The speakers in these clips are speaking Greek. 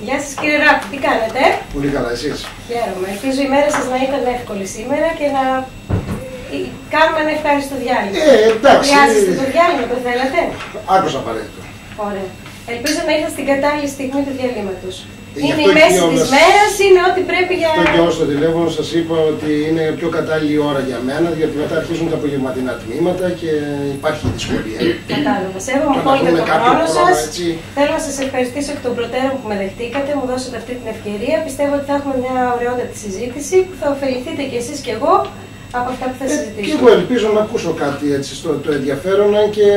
Γεια σας κύριε Ράπτη, τι κάνετε? Πολύ καλά, εσείς? Χαίρομαι. Ελπίζω η μέρα σας να ήταν εύκολη σήμερα και να κάνουμε ένα ευχάριστο διάλειμμα. Εντάξει. Χρειάζεστε το διάλειμμα, το θέλατε? Άκουσα απαραίτητο. Ωραία. Ελπίζω να ήρθατε στην κατάλληλη στιγμή του διαλύματος. Είναι αυτό η μέση της μέρας, είναι ό,τι πρέπει για... Αυτό και στο τηλέφωνο σας είπα ότι είναι πιο κατάλληλη ώρα για μένα, γιατί μετά αρχίζουν τα απογευματινά τμήματα και υπάρχει δυσκολία. Κατάλαβα. Σέβομαι απόλυτα τον χρόνο σας. Θέλω να σας ευχαριστήσω εκ των προτέρων που με δεχτήκατε, μου δώσατε αυτή την ευκαιρία. Πιστεύω ότι θα έχουμε μια ωραιότατη συζήτηση που θα ωφεληθείτε κι εσείς κι εγώ από αυτά που θα συζητήσουμε. Και εγώ ελπίζω να ακούσω κάτι έτσι το ενδιαφέρον, και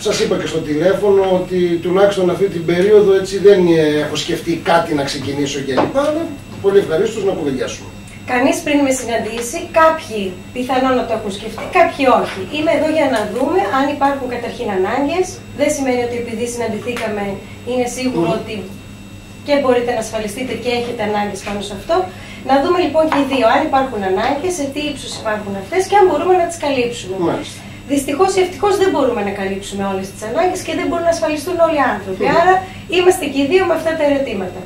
σας είπα και στο τηλέφωνο ότι τουλάχιστον αυτή την περίοδο έτσι δεν έχω σκεφτεί κάτι να ξεκινήσω κλπ. Αλλά πολύ ευχαρίστως να κουβεντιάσουμε. Κανείς πριν με συναντήσει, κάποιοι πιθανόν να το έχουν σκεφτεί, κάποιοι όχι. Είμαι εδώ για να δούμε αν υπάρχουν καταρχήν ανάγκες. Δεν σημαίνει ότι επειδή συναντηθήκαμε είναι σίγουρο ότι και μπορείτε να ασφαλιστείτε και έχετε ανάγκες πάνω σε αυτό. Να δούμε λοιπόν και οι δύο αν υπάρχουν ανάγκες, σε τι ύψος υπάρχουν αυτές και αν μπορούμε να τις καλύψουμε. Δυστυχώς ή ευτυχώς δεν μπορούμε να καλύψουμε όλες τις ανάγκες και δεν μπορούν να ασφαλιστούν όλοι οι άνθρωποι. Άρα είμαστε και οι δύο με αυτά τα ερωτήματα.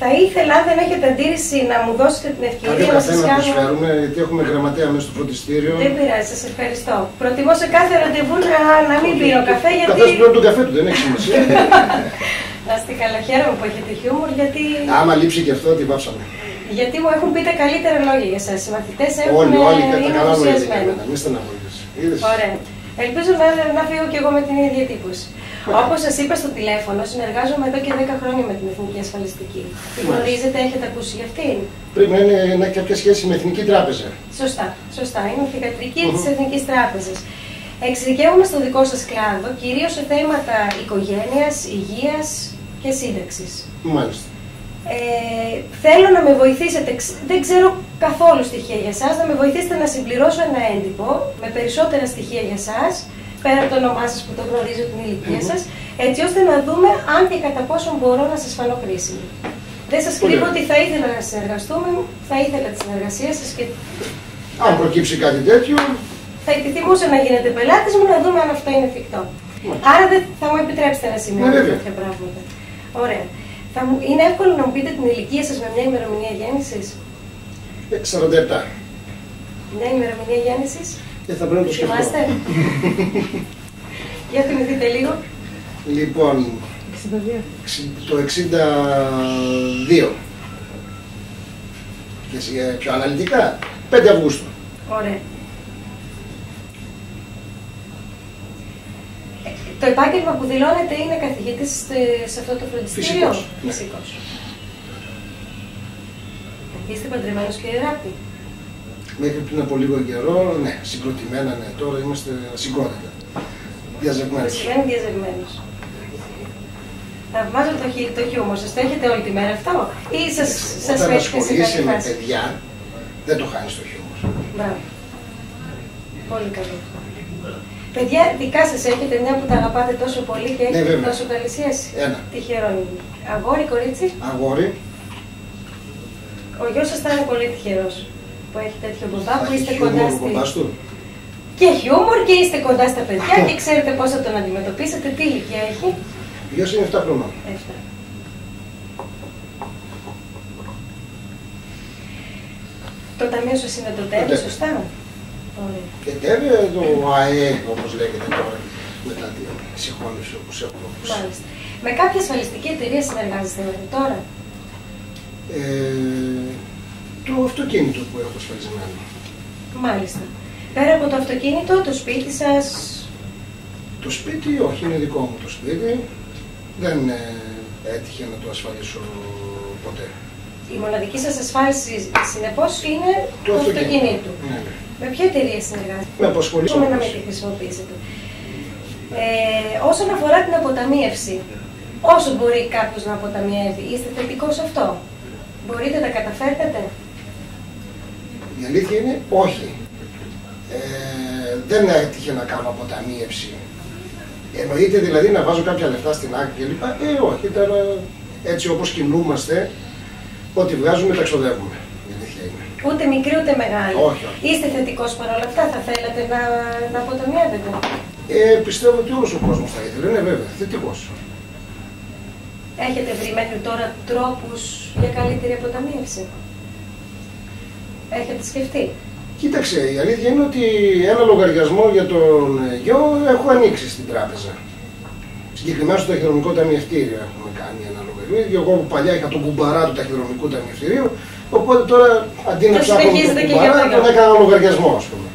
Θα ήθελα, αν δεν έχετε αντίρρηση, να μου δώσετε την ευκαιρία να σας κάνω... προσφέρουμε, γιατί έχουμε γραμματέα μέσα στο φροντιστήριο. Δεν πειράζει, σας ευχαριστώ. Προτιμώ σε κάθε ραντεβού να μην πίνω καφέ, γιατί... Καθώς πλέον τον καφέ του, δεν έχει σημασία. Να είστε καλά, χαίρομαι που έχετε χιούμορ, γιατί... Άμα λείψει και αυτό, τι βάψαμε. Γιατί μου έχουν πει τα καλύτερα λόγια για εσάς. Οι μαθητές έχουν όλοι είναι καλά ενθουσιασμένοι. Μην στεναχωρείτε. Ωραία. Ελπίζω να φύγω κι εγώ με την ίδια εντύπωση. Όπως σας είπα στο τηλέφωνο, συνεργάζομαι εδώ και 10 χρόνια με την Εθνική Ασφαλιστική. Τη γνωρίζετε, έχετε ακούσει για αυτήν? Πρέπει να είναι κάποια σχέση με Εθνική Τράπεζα. Σωστά. Είναι η θηγατρική της Εθνικής Τράπεζας. Εξειδικεύομαι στο δικό σας κλάδο, κυρίως σε θέματα οικογένειας, υγείας και σύνταξης. Μάλιστα. Θέλω να με βοηθήσετε, δεν ξέρω καθόλου στοιχεία για εσάς, να με βοηθήσετε να συμπληρώσω ένα έντυπο με περισσότερα στοιχεία για εσάς, πέρα από το όνομά σας που το γνωρίζω, την ηλικία σας, έτσι ώστε να δούμε αν και κατά πόσο μπορώ να σας φανώ χρήσιμη. Δεν σας κρύβω ότι θα ήθελα να συνεργαστούμε, θα ήθελα τη συνεργασία σας και... Αν προκύψει κάτι τέτοιο... Θα επιθυμούσα να γίνετε πελάτης μου, να δούμε αν αυτό είναι εφικτό. Άρα δεν θα μου επιτρέψετε να σημαίνω τέτοια πράγματα. Ωραία. Είναι εύκολο να μου πείτε την ηλικία σας με μια ημερομηνία γέννησης? 47. Μια ημερομηνία γέννησης? Θα πρέπει να το σκεφτώ. Για θυμηθείτε λίγο. Λοιπόν, 62. Το 62. Και πιο αναλυτικά, 5 Αυγούστου. Ωραία. Το επάγγελμα που δηλώνετε είναι καθηγητής σε αυτό το φροντιστήριο? Φυσικός. Είστε παντρεμένος κύριε Ράπτη? Μέχρι πριν από λίγο καιρό, ναι, συγκροτημένα, ναι. Τώρα είμαστε συγκρότητα. Διαζευμένος. Θαυμάζω το χιούμορ σας. Το έχετε όλη τη μέρα αυτό? Ή σας όταν ασχολείσαι με παιδιά, δεν το χάνεις το χιούμορ. Μπράβο. Πολύ καλό. Παιδιά, δικά σας έχετε, μια που τα αγαπάτε τόσο πολύ και έχετε τόσο καλή σχέση? Τυχερό είναι. Αγόρι, κορίτσι? Αγόρι. Ο γιος σας θα είναι πολύ τυχερός που έχει τέτοιο μπαμπά, που είστε κοντά στη... Και χιούμορ και είστε κοντά στα παιδιά και ξέρετε πώς θα τον αντιμετωπίσετε. Τι ηλικία έχει? Ο γιος είναι 7 χρονών. 7. Το ταμείο σας είναι το ΤΕΒΕ, σωστά? Ωραία. Και ΤΕΒΕ, το ΑΕ, όπως λέγεται τώρα, μετά τη συγχώνευση όπως έχουμε. Μάλιστα. Με κάποια ασφαλιστική εταιρεία συνεργάζεστε μέχρι τώρα? Το αυτοκίνητο που έχω ασφαλισμένο. Μάλιστα. Πέρα από το αυτοκίνητο, το σπίτι σας? Το σπίτι, όχι, είναι δικό μου το σπίτι. Δεν έτυχε να το ασφαλίσω ποτέ. Η μοναδική σας ασφάλιση, συνεπώς, είναι το αυτοκίνητο. Ναι. Με ποια εταιρεία συνεργάζεστε? Με απασχολήσω. Να με τη χρησιμοποιήσετε. Όσον αφορά την αποταμίευση, όσο μπορεί κάποιος να αποταμιεύει, είστε θετικός σε αυτό? Μπορείτε να καταφέρετε? Η αλήθεια είναι όχι. Δεν έτυχε να κάνω αποταμίευση. Εννοείται δηλαδή να βάζω κάποια λεφτά στην άκρη κλπ. Όχι, τώρα έτσι όπως κινούμαστε, ό,τι βγάζουμε τα ξοδεύουμε. Ούτε μικρή ούτε μεγάλη. Όχι. Είστε θετικός παρόλα αυτά, θα θέλατε να αποταμιεύετε? Πιστεύω ότι όλος ο κόσμος θα ήθελε, είναι βέβαια, θετικός. Έχετε βρει μέχρι τώρα τρόπους για καλύτερη αποταμίευση? Έχετε σκεφτεί? Κοίταξε, η αλήθεια είναι ότι ένα λογαριασμό για τον γιο έχω ανοίξει στην τράπεζα. Συγκεκριμένα στο ταχυδρομικό ταμιευτήριο έχουμε κάνει ένα λογαριασμό. Εγώ που παλιά είχα τον κουμπαρά του ταχυδρομικού ταμιευτηρίου, οπότε τώρα αντί να ψάχνω τον κουμπαρά, τον έκανα λογαριασμό, ας πούμε.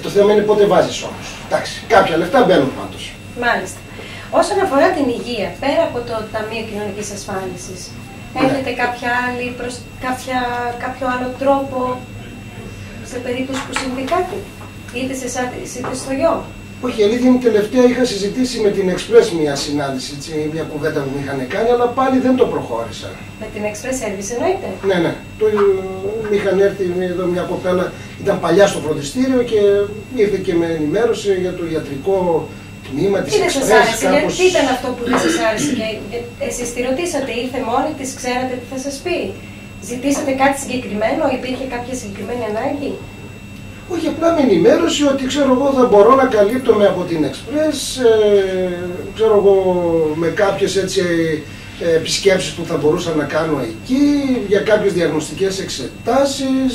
Το θέμα είναι πότε βάζεις όμως. Εντάξει, κάποια λεφτά μπαίνουν πάντως. Μάλιστα. Όσον αφορά την υγεία, πέρα από το Ταμείο Κοινωνικής Ασφάλισης, έχετε κάποιο άλλο τρόπο σε περίπτωση που συμβεί κάτι, είτε σε εσάς είτε στο γιο? Όχι, η αλήθεια είναι τελευταία είχα συζητήσει με την Express μια συνάντηση, μια κουβέντα που μου είχαν κάνει, αλλά πάλι δεν το προχώρησα. Με την Express Service εννοείται? Ναι, ναι. Μου είχαν έρθει εδώ μια κοπέλα, ήταν παλιά στο φροντιστήριο και ήρθε και με ενημέρωσε για το ιατρικό τμήμα της Express. Τι ήταν αυτό που δεν σας άρεσε και εσείς τη ρωτήσατε, ήρθε μόνη της, ξέρατε τι θα σας πει? Ζητήσατε κάτι συγκεκριμένο, υπήρχε κάποια συγκεκριμένη ανάγκη? Όχι, απλά με ενημέρωση ότι ξέρω εγώ θα μπορώ να καλύπτομαι από την Express, ξέρω εγώ με κάποιες έτσι επισκέψεις που θα μπορούσα να κάνω εκεί, για κάποιες διαγνωστικές εξετάσεις.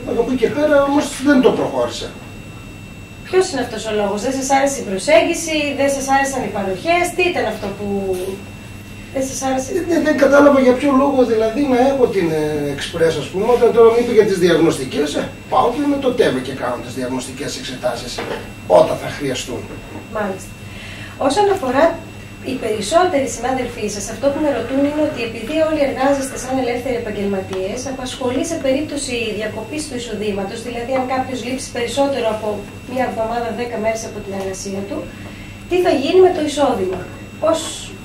Από εκεί και πέρα όμως δεν το προχώρησα. Ποιος είναι αυτός ο λόγος? Δεν σας άρεσε η προσέγγιση, δεν σας άρεσαν οι παροχές, τι ήταν αυτό που δεν σας άρεσε? Δεν κατάλαβα για ποιο λόγο δηλαδή να έχω την Express, ας πούμε, όταν τώρα μου είπε για τις διαγνωστικές, πάω και με το ΤΕΒΕ και κάνω τις διαγνωστικές εξετάσεις όταν θα χρειαστούν. Μάλιστα. Όσον αφορά οι περισσότεροι συνάδελφοί σας, αυτό που με ρωτούν είναι ότι επειδή όλοι εργάζεστε σαν ελεύθεροι επαγγελματίες, απασχολεί σε περίπτωση διακοπής του εισοδήματος, δηλαδή αν κάποιος λείψει περισσότερο από μία εβδομάδα, 10 μέρες από την εργασία του, τι θα γίνει με το εισόδημα? Πώς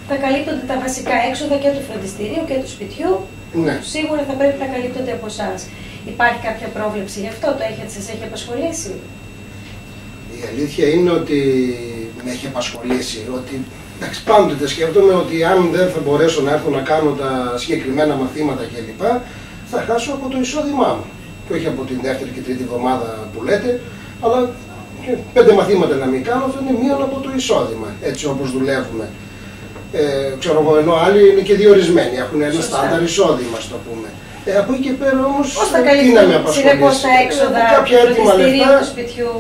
θα καλύπτονται τα βασικά έξοδα και του φροντιστηρίου και του σπιτιού? Ναι. Σίγουρα θα πρέπει να καλύπτονται από εσάς. Υπάρχει κάποια πρόβλεψη γι' αυτό? Σας έχει απασχολήσει? Η αλήθεια είναι ότι με έχει απασχολήσει. Ότι εντάξει, πάντοτε σκέφτομαι ότι αν δεν θα μπορέσω να έρθω να κάνω τα συγκεκριμένα μαθήματα κλπ., θα χάσω από το εισόδημά μου. Και όχι από την δεύτερη και τρίτη εβδομάδα που λέτε, αλλά 5 μαθήματα να μην κάνω, αυτό είναι μείον από το εισόδημα, έτσι όπως δουλεύουμε. Ξέρω εγώ, ενώ άλλοι είναι και διορισμένοι, έχουν ένα στάνταρ εισόδημα, στο πούμε. Από εκεί και πέρα όμως, τι να με απασχολήσει? Τα έξοδα του σπιτιού.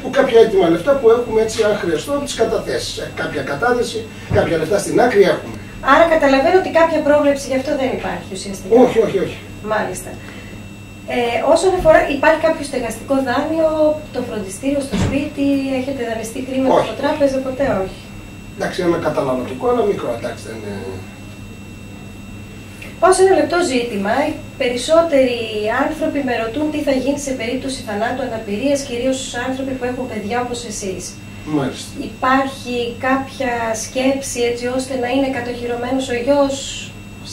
Που κάποια έτοιμα λεφτά που έχουμε έτσι, αν χρειαστώ, τις καταθέσεις. Κάποια κατάθεση, κάποια λεφτά στην άκρη έχουμε. Άρα καταλαβαίνω ότι κάποια πρόβλεψη γι' αυτό δεν υπάρχει ουσιαστικά. Όχι, όχι, όχι. Μάλιστα. Όσον αφορά, υπάρχει κάποιο στεγαστικό δάνειο, το φροντιστήριο στο σπίτι, έχετε δανειστεί χρήματα από τράπεζα, ποτέ? Όχι. Εντάξει, ένα καταναλωτικό, αλλά μικρό, εντάξει, δεν είναι. Πάω σε ένα λεπτό ζήτημα. Οι περισσότεροι άνθρωποι με ρωτούν τι θα γίνει σε περίπτωση θανάτου, αναπηρίας, κυρίως στους άνθρωποι που έχουν παιδιά όπως εσείς. Μάλιστα. Υπάρχει κάποια σκέψη έτσι ώστε να είναι κατοχυρωμένος ο γιος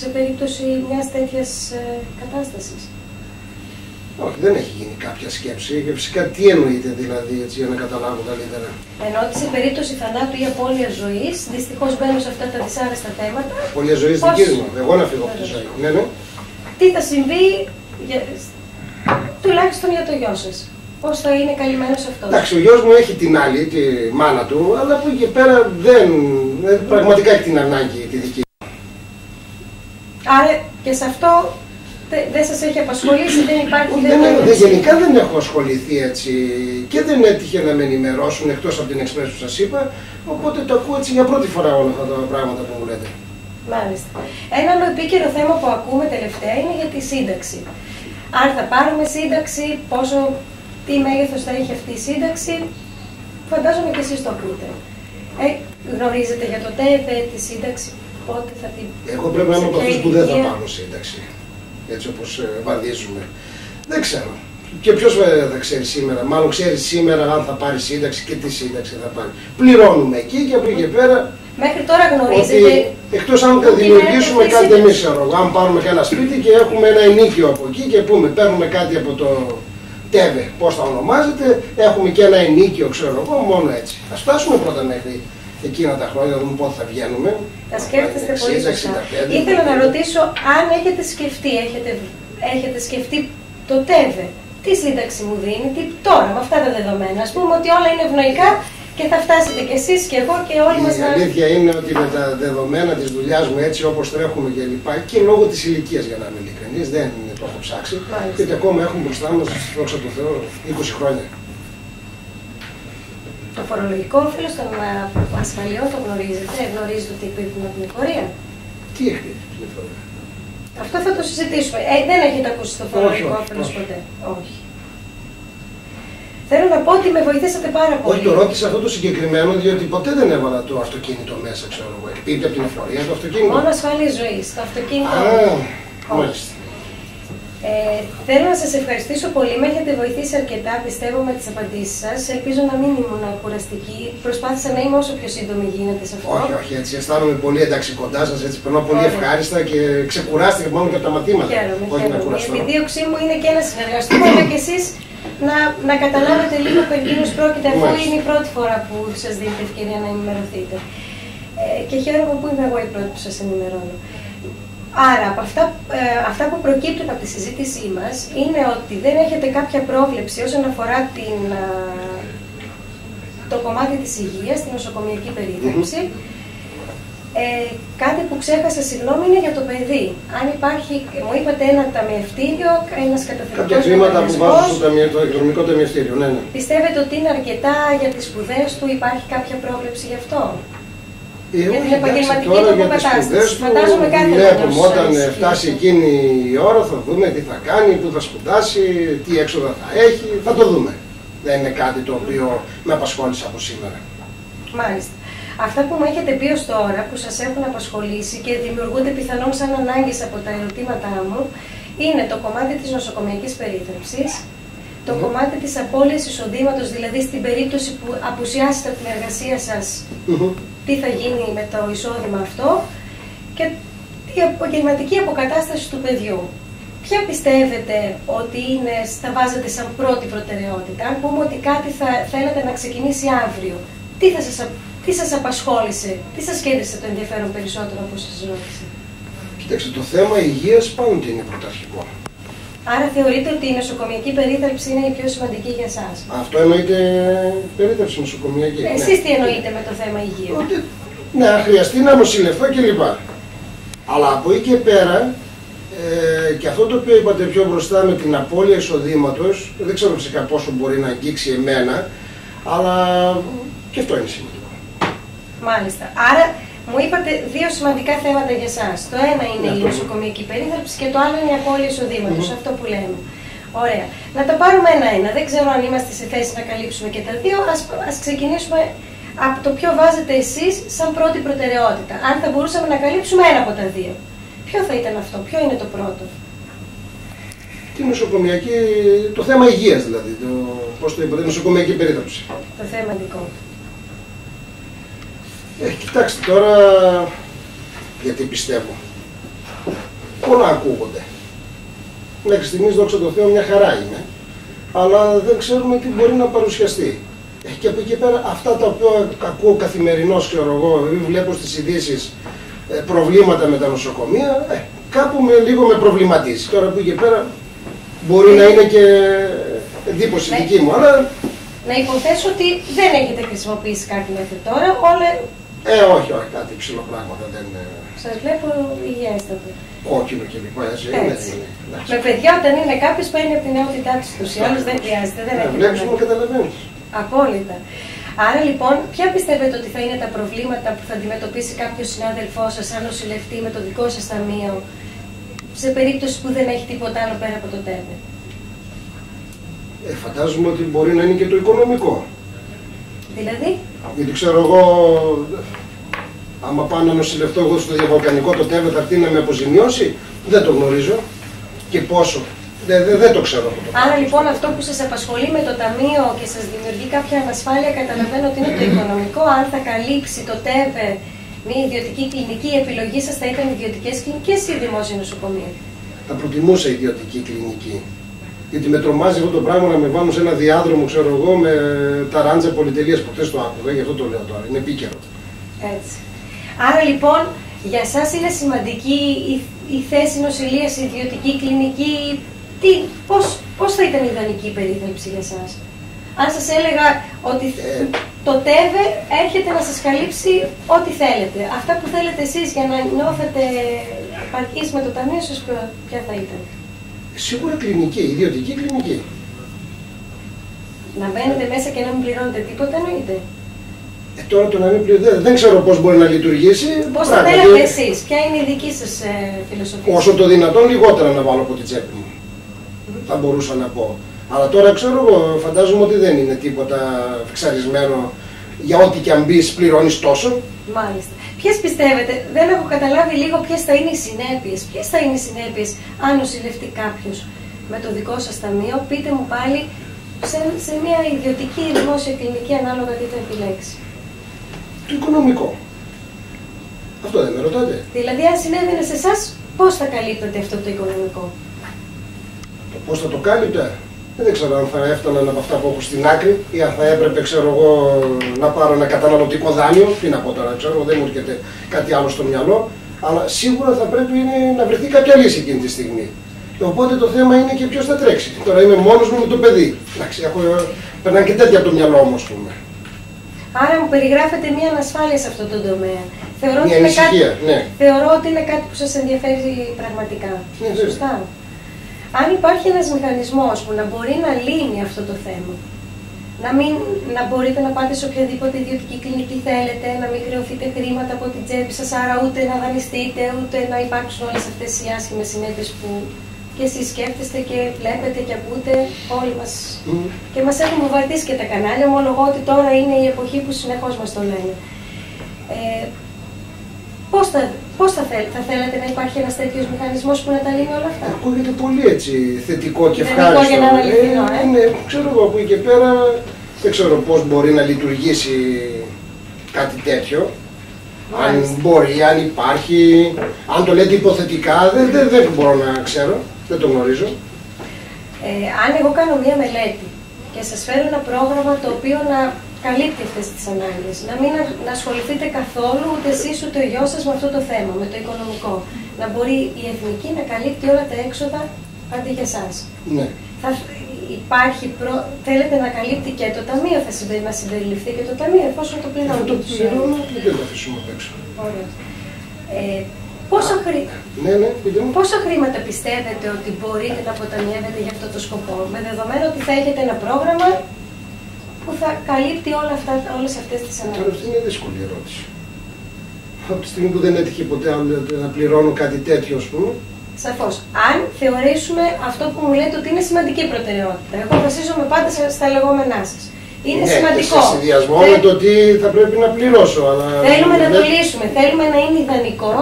σε περίπτωση μιας τέτοιας κατάστασης? Όχι, δεν έχει γίνει κάποια σκέψη. Και φυσικά τι εννοείται δηλαδή, έτσι, για να καταλάβω καλύτερα? Ενώ ότι σε περίπτωση θανάτου ή απώλειας ζωής, δυστυχώς μπαίνω σε αυτά τα δυσάρεστα θέματα. Απώλεια ζωής δική μου, εγώ να φύγω από τη ζωή. Ναι, ναι. Τι θα συμβεί, τουλάχιστον για το γιο σας? Πώς θα είναι καλυμμένος αυτός? Εντάξει, ο γιος μου έχει την άλλη, τη μάνα του, αλλά από εκεί και πέρα δεν. Πραγματικά έχει την ανάγκη τη δική μου. Άρα και σε αυτό δεν σας έχει απασχολήσει, δεν υπάρχει? Γενικά δεν έχω ασχοληθεί έτσι και δεν έτυχε να με ενημερώσουν εκτός από την Express που σας είπα, οπότε το ακούω έτσι για πρώτη φορά όλα αυτά τα πράγματα που μου λέτε. Μάλιστα. Ένα άλλο επίκαιρο θέμα που ακούμε τελευταία είναι για τη σύνταξη. Αν θα πάρουμε σύνταξη, τι μέγεθος θα έχει αυτή η σύνταξη, φαντάζομαι και εσείς το ακούτε. Γνωρίζετε για το ΤΕΒΕ, τη σύνταξη, πότε θα την... Εγώ πρέπει να είμαι από αυτούς που δεν θα πάρουν σύνταξη. Έτσι όπως βαδίζουμε. Δεν ξέρω. Και ποιος θα ξέρει σήμερα? Μάλλον ξέρει σήμερα αν θα πάρει σύνταξη και τι σύνταξη θα πάρει. Πληρώνουμε εκεί και από εκεί και πέρα. Μέχρι τώρα γνωρίζετε. Εκτός αν δημιουργήσουμε κάτι εμείς, αν πάρουμε και ένα σπίτι και έχουμε ένα ενοίκιο από εκεί και πούμε, παίρνουμε κάτι από το ΤΕΒΕ, πώς θα ονομάζεται, έχουμε και ένα ενοίκιο, ξέρω εγώ, μόνο έτσι. Ας φτάσουμε πρώτα μέχρι εκείνα τα χρόνια, να δούμε πότε θα βγαίνουμε. Τα σκέφτεστε πολύ σωστά. Ήθελα να ρωτήσω αν έχετε σκεφτεί το ΤΕΒΕ. Τι σύνταξη μου δίνει, τώρα με αυτά τα δεδομένα. Ας πούμε ότι όλα είναι ευνοϊκά Και θα φτάσετε κι εσείς και εγώ και όλοι μας. Η αλήθεια είναι ότι με τα δεδομένα της δουλειάς μου, έτσι όπως τρέχουμε και λοιπά, και λόγω της ηλικίας, για να είμαι ειλικρινής, δεν το έχω ψάξει. Γιατί ακόμα έχουμε μπροστά μας, δόξα τω Θεώ, 20 χρόνια. Το φορολογικό όφελος των ασφαλιών το γνωρίζετε? Γνωρίζετε ότι εκπίπτουν από την εφορία? Τι εκπίπτει την εφορία? Αυτό θα το συζητήσουμε. Δεν έχετε ακούσει το φορολογικό όφελος ποτέ? Όχι. Θέλω να πω ότι με βοηθήσατε πάρα πολύ. Όχι, το ρώτησα αυτό το συγκεκριμένο, διότι ποτέ δεν έβαλα το αυτοκίνητο μέσα, ξέρω εγώ. Εκπίπτει από την εφορία το αυτοκίνητο? Μόνο ασφαλής ζωής. Το αυτοκίνητο. Μάλιστα. Θέλω να σας ευχαριστήσω πολύ. Με έχετε βοηθήσει αρκετά, πιστεύω, με τις απαντήσεις σας. Ελπίζω να μην ήμουν κουραστική. Προσπάθησα να είμαι όσο πιο σύντομη γίνεται σε αυτό. Όχι, όχι, έτσι αισθάνομαι πολύ εντάξει κοντά σας. Έτσι περνάω πολύ ευχάριστα και ξεκουράστηκα μόνο και από τα μαθήματα. Χαίρομαι. Η επιδίωξή μου είναι και να συνεργαστούμε αλλά και εσείς να καταλάβετε λίγο περί τίνος πρόκειται, αφού είναι η πρώτη φορά που σας δίνετε ευκαιρία να ενημερωθείτε. Και χαίρομαι που είμαι εγώ η πρώτη που σας ενημερώνω. Άρα, από αυτά που προκύπτουν από τη συζήτησή μας είναι ότι δεν έχετε κάποια πρόβλεψη όσον αφορά το κομμάτι της υγείας, την νοσοκομιακή περίθαλψη. Κάτι που ξέχασα, συγγνώμη, είναι για το παιδί. Αν υπάρχει, μου είπατε, ένα ταμιευτήριο, ένας καταθετικός. Κάποια χρήματα που βάζω στο εκδρομικό ταμιευτήριο, ναι. Πιστεύετε ότι είναι αρκετά για τις σπουδές του, υπάρχει κάποια πρόβλεψη γι' αυτό? Για την επαγγελματική του αποκατάσταση. Φαντάζομαι κάτι βλέπουμε. Όταν φτάσει εκείνη η ώρα θα δούμε τι θα κάνει, πού θα σπουδάσει, τι έξοδα θα έχει. Θα το δούμε. Δεν είναι κάτι το οποίο με απασχόλησε από σήμερα. Μάλιστα. Αυτά που μου έχετε πει ως τώρα, που σας έχουν απασχολήσει και δημιουργούνται πιθανόν σαν ανάγκες από τα ερωτήματά μου, είναι το κομμάτι της νοσοκομιακής περίθαλψης, το κομμάτι της απώλειας εισοδήματος, δηλαδή στην περίπτωση που απουσιάσετε από την εργασία σας, τι θα γίνει με το εισόδημα αυτό, και η επαγγελματική αποκατάσταση του παιδιού. Ποια πιστεύετε ότι θα βάζετε σαν πρώτη προτεραιότητα? Αν πούμε ότι κάτι θα θέλετε να ξεκινήσει αύριο, τι σας απασχόλησε, τι σας κέντρισε το ενδιαφέρον περισσότερο από σας ρώτησε? Κοιτάξτε, το θέμα υγείας πάντοτε είναι πρωταρχικό. Άρα θεωρείτε ότι η νοσοκομιακή περίθαλψη είναι η πιο σημαντική για εσάς? Αυτό εννοείται περίθαλψη νοσοκομιακή. Εσείς τι εννοείτε με το θέμα υγείας? Ότι, ναι, αν χρειαστεί να νοσηλευτώ κλπ. Αλλά από εκεί και πέρα, και αυτό το οποίο είπατε πιο μπροστά με την απώλεια εισοδήματος, δεν ξέρω φυσικά πόσο μπορεί να αγγίξει εμένα, αλλά και αυτό είναι σημαντικό. Μάλιστα. Άρα μου είπατε δύο σημαντικά θέματα για εσάς. Το ένα είναι η νοσοκομιακή περίθαλψη και το άλλο είναι η απώλεια εισοδήματος, αυτό που λέμε. Ωραία. Να τα πάρουμε ένα-ένα. Δεν ξέρω αν είμαστε σε θέση να καλύψουμε και τα δύο. Ας ξεκινήσουμε από το ποιο βάζετε εσείς σαν πρώτη προτεραιότητα. Αν θα μπορούσαμε να καλύψουμε ένα από τα δύο. Ποιο θα ήταν αυτό, ποιο είναι το πρώτο? Τη νοσοκομιακή, το θέμα υγείας δηλαδή, πώς το είπατε, νοσοκομιακή περίθαλψη. Το θέμα δικό. Κοιτάξτε τώρα, γιατί πιστεύω, πολλά ακούγονται. Μέχρι στιγμής, δόξα τω Θεώ, μια χαρά είναι, αλλά δεν ξέρουμε τι μπορεί να παρουσιαστεί. Και από εκεί και πέρα, αυτά τα οποία ακούω καθημερινώς, ξέρω εγώ, βλέπω στις ειδήσεις προβλήματα με τα νοσοκομεία, κάπου λίγο με προβληματίζει. Τώρα από εκεί και πέρα μπορεί να είναι και εντύπωση δική μου, αλλά... Να υποθέσω ότι δεν έχετε χρησιμοποιήσει κάτι μέχρι τώρα, όλα... όχι, κάτι ψηλό πράγματα δεν... Σας βλέπω υγιέστατο. Κόκκινο και λοιπά, έτσι είναι. Με παιδιά όταν είναι κάποιος παίρνει από την νεότητά της τους, ή άλλους δεν χρειάζεται, δεν έχει. Βλέπεις μου, καταλαβαίνεις. Απόλυτα. Άρα λοιπόν, ποια πιστεύετε ότι θα είναι τα προβλήματα που θα αντιμετωπίσει κάποιος συνάδελφός σας, αν νοσηλευτεί με το δικό σας ταμείο, σε περίπτωση που δεν έχει τίποτα άλλο πέρα από το ΤΕΒΕ? Φαντάζομαι ότι μπορεί να είναι και το οικονομικό. Δηλαδή? Γιατί ξέρω εγώ, άμα πάω να νοσηλευτώ εγώ στο διαβολκανικό, το ΤΕΒΕ θα έρθει να με αποζημιώσει, δεν το γνωρίζω. Και πόσο. Δεν το ξέρω. Άρα λοιπόν αυτό που σας απασχολεί με το ταμείο και σας δημιουργεί κάποια ανασφάλεια, καταλαβαίνω ότι είναι το οικονομικό. Αν θα καλύψει το ΤΕΒΕ μια ιδιωτική κλινική, η επιλογή σας θα ήταν ιδιωτικές κλινικές ή δημόσια νοσοκομεία? Θα προτιμούσα ιδιωτική κλινική. Γιατί με τρομάζει αυτό το πράγμα να με βάλουν σε ένα διάδρομο, ξέρω εγώ, με τα ράντζα πολυτελείας που χθες το άκουγα, γι' αυτό το λέω τώρα. Είναι επίκαιρο. Έτσι. Άρα λοιπόν, για εσάς είναι σημαντική η θέση νοσηλείας, η ιδιωτική κλινική. Πώς θα ήταν η ιδανική περίθαλψη για εσάς? Αν σας έλεγα ότι το ΤΕΒΕ έρχεται να σας καλύψει ό,τι θέλετε. Αυτά που θέλετε εσείς για να νιώθετε επαρκείς με το ταμείο σας, ποια θα ήταν? Σίγουρα κλινική, ιδιωτική κλινική. Να μπαίνετε μέσα και να μην πληρώνετε τίποτα, εννοείται. Τώρα το να μην πληρώνετε, δεν ξέρω πώς μπορεί να λειτουργήσει. Πώς θα θέλατε εσείς, ποια είναι η δική σας φιλοσοφία? Όσο το δυνατόν λιγότερα να βάλω από την τσέπη μου. Θα μπορούσα να πω. Αλλά τώρα ξέρω εγώ, φαντάζομαι ότι δεν είναι τίποτα εξαρισμένο. Για ό,τι και αν μπεις πληρώνεις τόσο. Μάλιστα. Ποιες πιστεύετε, δεν έχω καταλάβει λίγο ποιες θα είναι οι συνέπειες. Ποιες θα είναι οι συνέπειες αν νοσηλευτεί κάποιος με το δικό σας ταμείο? Πείτε μου πάλι σε μια ιδιωτική ή δημόσια κλινική, ανάλογα τι θα επιλέξει. Το οικονομικό. Αυτό δεν με ρωτάτε? Δηλαδή, αν συνέβαινε σε εσάς, πώς θα καλύπτεται αυτό το οικονομικό? Το πώς θα το κάλυπτε? Δεν ξέρω αν θα έφταναν από αυτά που έχω στην άκρη ή αν θα έπρεπε, ξέρω εγώ, να πάρω ένα καταναλωτικό δάνειο. Τι να πω τώρα, ξέρω, δεν μου έρχεται κάτι άλλο στο μυαλό. Αλλά σίγουρα θα πρέπει να βρεθεί κάποια λύση εκείνη τη στιγμή. Οπότε το θέμα είναι και ποιος θα τρέξει. Τώρα είμαι μόνος μου με το παιδί. Εντάξει, περνάνε και τέτοια από το μυαλό μου, ας πούμε. Άρα μου περιγράφετε μια ανασφάλεια σε αυτό το τομέα. Μια ανησυχία, ναι. Θεωρώ ότι είναι κάτι που σας ενδιαφέρει πραγματικά. Ναι, σωστά. Αν υπάρχει ένας μηχανισμός που να μπορεί να λύνει αυτό το θέμα, να μπορείτε να πάτε σε οποιαδήποτε ιδιωτική κλινική θέλετε, να μην χρεωθείτε χρήματα από την τσέπη σας, άρα ούτε να δανειστείτε, ούτε να υπάρξουν όλες αυτές οι άσχημες συνέπειες που και εσείς σκέφτεστε και βλέπετε και ακούτε όλοι μας. Και μας έχουν βομβαρδίσει και τα κανάλια, ομολογώ ότι τώρα είναι η εποχή που συνεχώς μας το λένε. Πώς θα θέλατε να υπάρχει ένας τέτοιος μηχανισμός που να τα λύνει όλα αυτά? Ακούγεται πολύ έτσι θετικό και ευχάριστο. Για να αναλυθινό, ξέρω εγώ από εκεί και πέρα, δεν ξέρω πώς μπορεί να λειτουργήσει κάτι τέτοιο. Μάλιστα. Αν μπορεί, αν υπάρχει, αν το λέτε υποθετικά, δεν μπορώ να ξέρω, δεν το γνωρίζω. Αν εγώ κάνω μία μελέτη και σας φέρω ένα πρόγραμμα το οποίο να καλύπτει αυτές τις ανάγκες, να μην ασχοληθείτε καθόλου ούτε εσείς ούτε ο γιος σας με αυτό το θέμα, με το οικονομικό, να μπορεί η εθνική να καλύπτει όλα τα έξοδα αντί για εσάς. Ναι. Θέλετε να καλύπτει και το ταμείο, να συμπεριληφθεί και το ταμείο, εφόσον το πληρώνει. Το πληρώνω, δεν το αφήσουμε απ' έξω. Ωραία. Πόσα χρήματα πιστεύετε ότι μπορείτε να αποταμιεύετε για αυτό το σκοπό, με δεδομένο ότι θα έχετε ένα πρόγραμμα που θα καλύπτει όλες αυτές τις ανάγκες? Τώρα αυτή είναι δύσκολη ερώτηση. Από τη στιγμή που δεν έτυχε ποτέ να πληρώνω κάτι τέτοιο, ας πούμε. Σαφώς. Αν θεωρήσουμε αυτό που μου λέτε ότι είναι σημαντική προτεραιότητα, εγώ βασίζομαι πάντα στα λεγόμενά σας. Είναι σημαντικό. Σε συνδυασμό με το τι θα πρέπει να πληρώσω. Αλλά θέλουμε να το λύσουμε. Θέλουμε να είναι ιδανικό.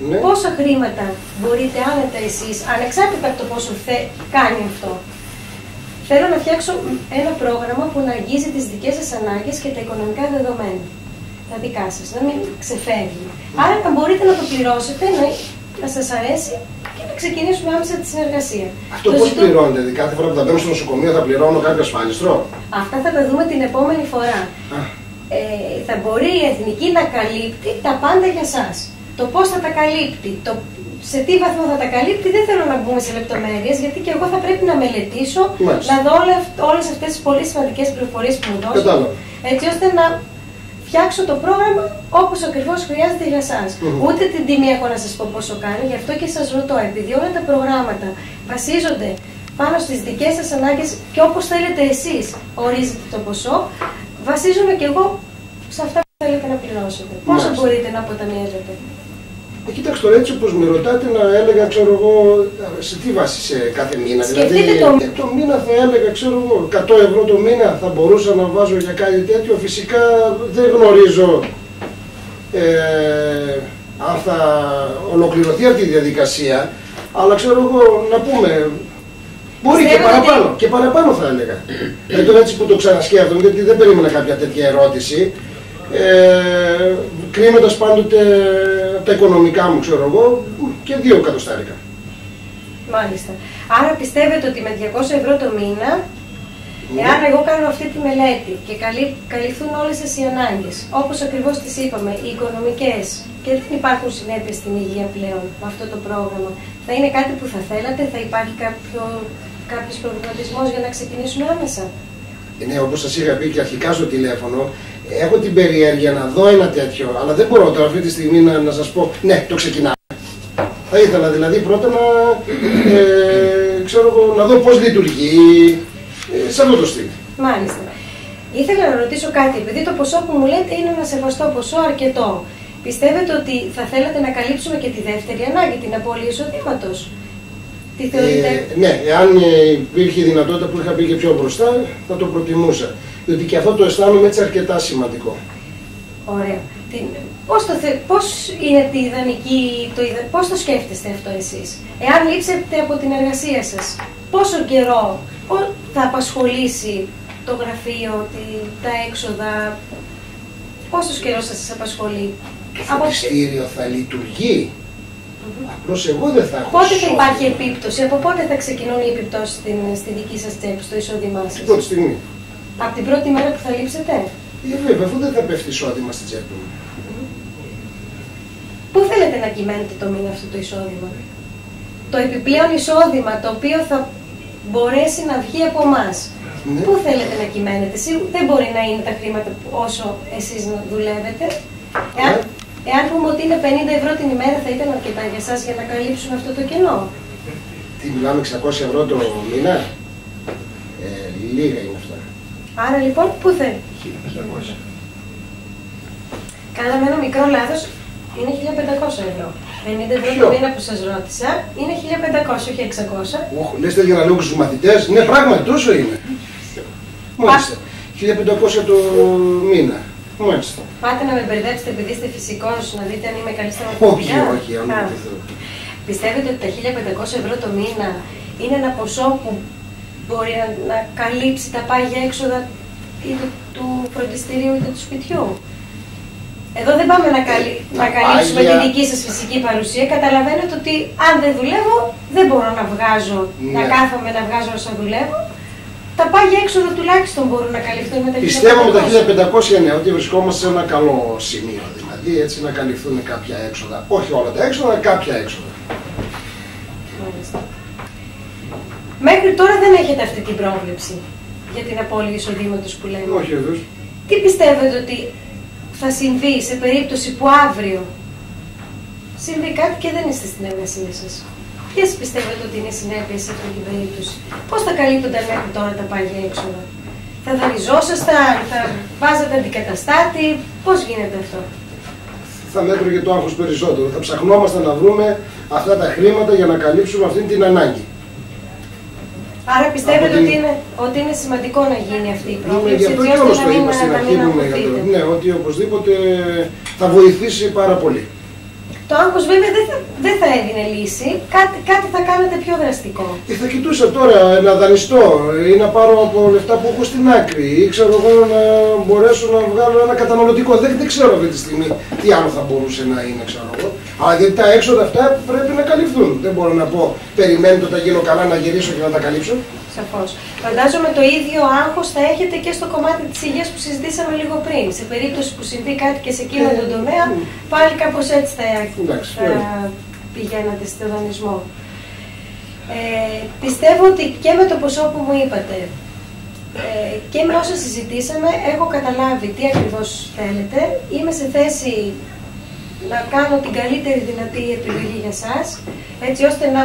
Ναι. Πόσα χρήματα μπορείτε άνετα εσείς, ανεξάρτητα από το πόσο κάνει αυτό. Θέλω να φτιάξω ένα πρόγραμμα που να αγγίζει τις δικές σας ανάγκες και τα οικονομικά δεδομένα. Τα δικά σας, να μην ξεφεύγει. Άρα, αν μπορείτε να το πληρώσετε, να σας αρέσει και να ξεκινήσουμε άμεσα τη συνεργασία. Αυτό πώς πληρώνεται, δηλαδή κάθε φορά που θα μπαίνω στο νοσοκομείο θα πληρώνω κάποιο ασφάλιστρο? Αυτά θα τα δούμε την επόμενη φορά. Θα μπορεί η εθνική να καλύπτει τα πάντα για σας. Το πώς θα τα καλύπτει, σε τι βαθμό θα τα καλύπτει, δεν θέλω να μπούμε σε λεπτομέρειες, γιατί και εγώ θα πρέπει να μελετήσω, να δω όλες αυτές τις πολύ σημαντικές πληροφορίες που μου δώσουν, έτσι ώστε να φτιάξω το πρόγραμμα όπως ακριβώς χρειάζεται για εσάς. Ούτε την τιμή έχω να σας πω πόσο κάνει, γι' αυτό και σας ρωτώ, επειδή όλα τα προγράμματα βασίζονται πάνω στις δικές σας ανάγκες και όπως θέλετε εσείς ορίζετε το ποσό, βασίζομαι και εγώ σε αυτά που θέλετε να πληρώσετε. Πόσο μπορείτε να αποταμιεύετε? Κοιτάξτε τώρα, έτσι όπως με ρωτάτε, να έλεγα, ξέρω εγώ, σε τι βάση σε κάθε μήνα. Σκεφτείτε δηλαδή, το μήνα θα έλεγα, ξέρω εγώ, 100 ευρώ το μήνα θα μπορούσα να βάζω για κάτι τέτοιο. Φυσικά δεν γνωρίζω αν θα ολοκληρωθεί αυτή η διαδικασία, αλλά ξέρω εγώ, να πούμε, μπορεί και παραπάνω, και παραπάνω θα έλεγα. Τώρα έτσι που το ξανασκέφτομαι, γιατί δεν περίμενα κάποια τέτοια ερώτηση, κρίνοντας πάντοτε τα οικονομικά μου, ξέρω εγώ, και 2 εκατοστάρικα. Μάλιστα. Άρα πιστεύετε ότι με 200 ευρώ το μήνα, εάν εγώ κάνω αυτή τη μελέτη και καλυφθούν όλες τις οι ανάγκες, όπως ακριβώς τις είπαμε, οι οικονομικές, και δεν υπάρχουν συνέπειες στην υγεία πλέον με αυτό το πρόγραμμα, θα είναι κάτι που θα θέλατε, θα υπάρχει κάποιος προβληματισμός για να ξεκινήσουμε άμεσα? Ναι, όπως σας είχα πει και αρχικά στο τηλέφωνο, έχω την περιέργεια να δω ένα τέτοιο, αλλά δεν μπορώ τώρα αυτή τη στιγμή να σας πω, ναι, το ξεκινάμε. Θα ήθελα δηλαδή πρώτα να δω πώς λειτουργεί σε αυτό το στυλ. Μάλιστα. Ήθελα να ρωτήσω κάτι, επειδή το ποσό που μου λέτε είναι ένα σεβαστό ποσό, αρκετό. Πιστεύετε ότι θα θέλατε να καλύψουμε και τη δεύτερη ανάγκη, την απώλεια εισοδήματος? Τι θεωρείτε? Ναι, εάν υπήρχε η δυνατότητα που είχα πει και πιο μπροστά, θα το προτιμούσα. Διότι και αυτό το αισθάνομαι έτσι αρκετά σημαντικό. Ωραία. Πώς είναι τη ιδανική, πώς το σκέφτεστε αυτό εσείς? Εάν λείψετε από την εργασία σας, πόσο καιρό θα απασχολήσει το γραφείο, τα έξοδα, πόσος καιρός θα σας απασχολεί? Το φροντιστήριο θα λειτουργεί. Απλώς εγώ δεν θα έχω. Πότε θα υπάρχει επίπτωση, από πότε θα ξεκινούν οι επιπτώσεις στη δική σας τσέπη, στο εισόδημά σας? Την πρώτη στιγμή. Από την πρώτη μέρα που θα λείψετε? Βέβαια, αφού δεν θα πέφτει εισόδημα στην τσέπη μου. Πού θέλετε να κυμαίνετε το μήνα αυτό το εισόδημα? Το επιπλέον εισόδημα το οποίο θα μπορέσει να βγει από εμάς. Ναι. Πού θέλετε να κυμαίνετε? Δεν μπορεί να είναι τα χρήματα όσο εσείς να δουλεύετε. Εάν πούμε ότι είναι 50 ευρώ την ημέρα, θα ήταν αρκετά για εσάς για να καλύψουν αυτό το κενό? Τι μιλάμε, 600 ευρώ το μήνα? Λίγα είναι αυτά. Άρα λοιπόν, πού θέλετε? 1500. Κάναμε ένα μικρό λάθος, είναι 1500 ευρώ. 50 ευρώ το μήνα που σας ρώτησα είναι 1500, όχι 600. Λες τέτοια να λέω στους μαθητές? Ναι, πράγματι τόσο είναι. Μάλιστα. 1500 το μήνα. Μάλιστα. Πάτε να με μπερδέψετε επειδή είστε φυσικός, να δείτε αν είμαι καλή στα μαθηματικά? Όχι, Πιστεύετε ότι τα 1500 ευρώ το μήνα είναι ένα ποσό που μπορεί να καλύψει τα πάγια έξοδα είτε του φροντιστηρίου είτε του σπιτιού? Εδώ δεν πάμε να καλύψουμε τη δική σας φυσική παρουσία. Καταλαβαίνετε ότι αν δεν δουλεύω, δεν μπορώ να βγάζω, να κάθομαι να βγάζω όσο δουλεύω. Τα πάγια έξοδα τουλάχιστον μπορούν να καλυφθούν με τα 1500. Πιστεύω με τα 1500 ναι, ότι βρισκόμαστε σε ένα καλό σημείο. Δηλαδή έτσι να καλυφθούν κάποια έξοδα. Όχι όλα τα έξοδα, κάποια έξοδα. Μάλιστα. Μέχρι τώρα δεν έχετε αυτή την πρόβλεψη για την απώλεια εισοδήματος που λέμε. Όχι βέβαια. Τι πιστεύετε ότι θα συμβεί σε περίπτωση που αύριο συμβεί κάτι και δεν είστε στην εργασία σας? Ποιες πιστεύετε ότι είναι οι συνέπειες σε αυτή την περίπτωση? Πώς θα καλύπτονταν μέχρι τώρα τα πάγια έξοδα? Θα δανειζόσασταν, θα βάζατε αντικαταστάτη, πώς γίνεται αυτό? Θα μέτρωγε το άγχος περισσότερο. Θα ψαχνόμασταν να βρούμε αυτά τα χρήματα για να καλύψουμε αυτή την ανάγκη. Άρα πιστεύετε ότι είναι σημαντικό να γίνει αυτή η πρόβλεψη, έτσι ώστε να μην αγχωθείτε? Ναι, ότι οπωσδήποτε θα βοηθήσει πάρα πολύ. Το άγχος βέβαια δεν θα έδινε λύση, κάτι θα κάνετε πιο δραστικό. Θα κοιτούσα τώρα να δανειστώ ή να πάρω από λεφτά που έχω στην άκρη ή ξέρω εγώ να μπορέσω να βγάλω ένα καταναλωτικό. Δεν ξέρω αυτή τη στιγμή τι άλλο θα μπορούσε να είναι, ξέρω εγώ. Αλλά γιατί τα έξοδα αυτά πρέπει να καλυφθούν. Δεν μπορώ να πω περιμένετε όταν γίνω καλά να γυρίσω και να τα καλύψω. Σαφώς. Φαντάζομαι το ίδιο άγχος θα έχετε και στο κομμάτι της υγείας που συζητήσαμε λίγο πριν. Σε περίπτωση που συμβεί κάτι και σε εκείνο τον τομέα, πάλι κάπως έτσι θα πηγαίνατε στο δανεισμό. Πιστεύω ότι και με το ποσό που μου είπατε και με όσα συζητήσαμε έχω καταλάβει τι ακριβώς θέλετε. Είμαι σε θέση να κάνω την καλύτερη δυνατή επιλογή για σας, έτσι ώστε να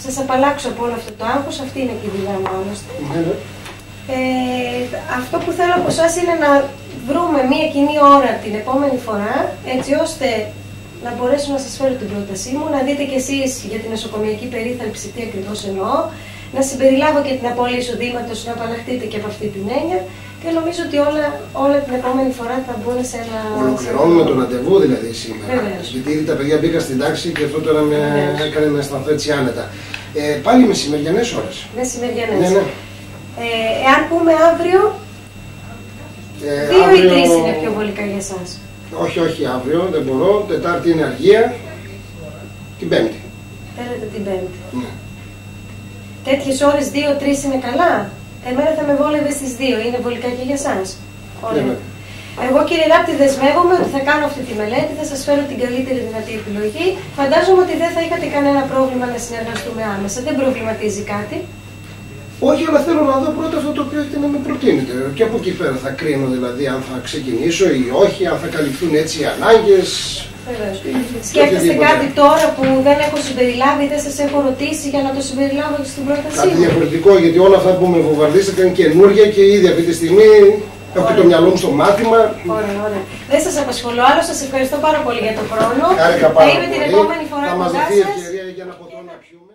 σας απαλλάξω από όλο αυτό το άγχος. Αυτή είναι και η δουλειά μου άλλωστε. Αυτό που θέλω από εσάς είναι να βρούμε μία κοινή ώρα την επόμενη φορά, έτσι ώστε να μπορέσω να σας φέρω την πρότασή μου, να δείτε κι εσείς για την νοσοκομιακή περίθαλψη τι ακριβώς εννοώ, να συμπεριλάβω και την απώλεια εισοδήματος, να απαλλαχτείτε και από αυτή την έννοια και νομίζω ότι όλα την επόμενη φορά θα μπουν σε ένα... Ολοκληρώνουμε το ραντεβού δηλαδή σήμερα. Βεβαίως. Γιατί ήδη τα παιδιά μπήκαν στην τάξη και αυτό τώρα με έκανε να αισθανθώ έτσι άνετα. Πάλι μεσημεριανές ώρες. Μεσημεριανές. Ναι, ναι. Εάν πούμε αύριο, 2 ή 3 είναι πιο βολικά για εσάς? Όχι αύριο, δεν μπορώ. Τετάρτη είναι αργία. Την Πέμπτη. Θέλετε την Πέμπτη. Ναι. Τέτοιες ώρες 2-3 είναι καλά? Εμένα θα με βόλευε στις 2. Είναι βολικά και για εσάς? Ωραία. Ναι. Εγώ κύριε Ράπτη δεσμεύομαι ότι θα κάνω αυτή τη μελέτη, θα σας φέρω την καλύτερη δυνατή επιλογή. Φαντάζομαι ότι δεν θα είχατε κανένα πρόβλημα να συνεργαστούμε άμεσα. Δεν προβληματίζει κάτι? Όχι, αλλά θέλω να δω πρώτα αυτό το οποίο έχετε να με προτείνετε. Και από εκεί πέρα θα κρίνω δηλαδή αν θα ξεκινήσω ή όχι, αν θα καλυφθούν έτσι οι ανάγκες. Σκέφτεστε κάτι τώρα που δεν έχω συμπεριλάβει, δεν σας έχω ρωτήσει για να το συμπεριλάβω στην πρότασή μου? Κάτι διαφορετικό, γιατί όλα αυτά που με βομβαρδίσατε είναι καινούργια και ήδη αυτή τη στιγμή έχω και το μυαλό μου στο μάθημα. Ωραία, ωραία. Δεν σας απασχολώ άλλο, σας ευχαριστώ πάρα πολύ για τον χρόνο. Χάρηκα πάρα Θα είμαι την επόμενη φορά θα κοντά μας σας. δοθεί ευκαιρία για να ποτώ να πιούμε.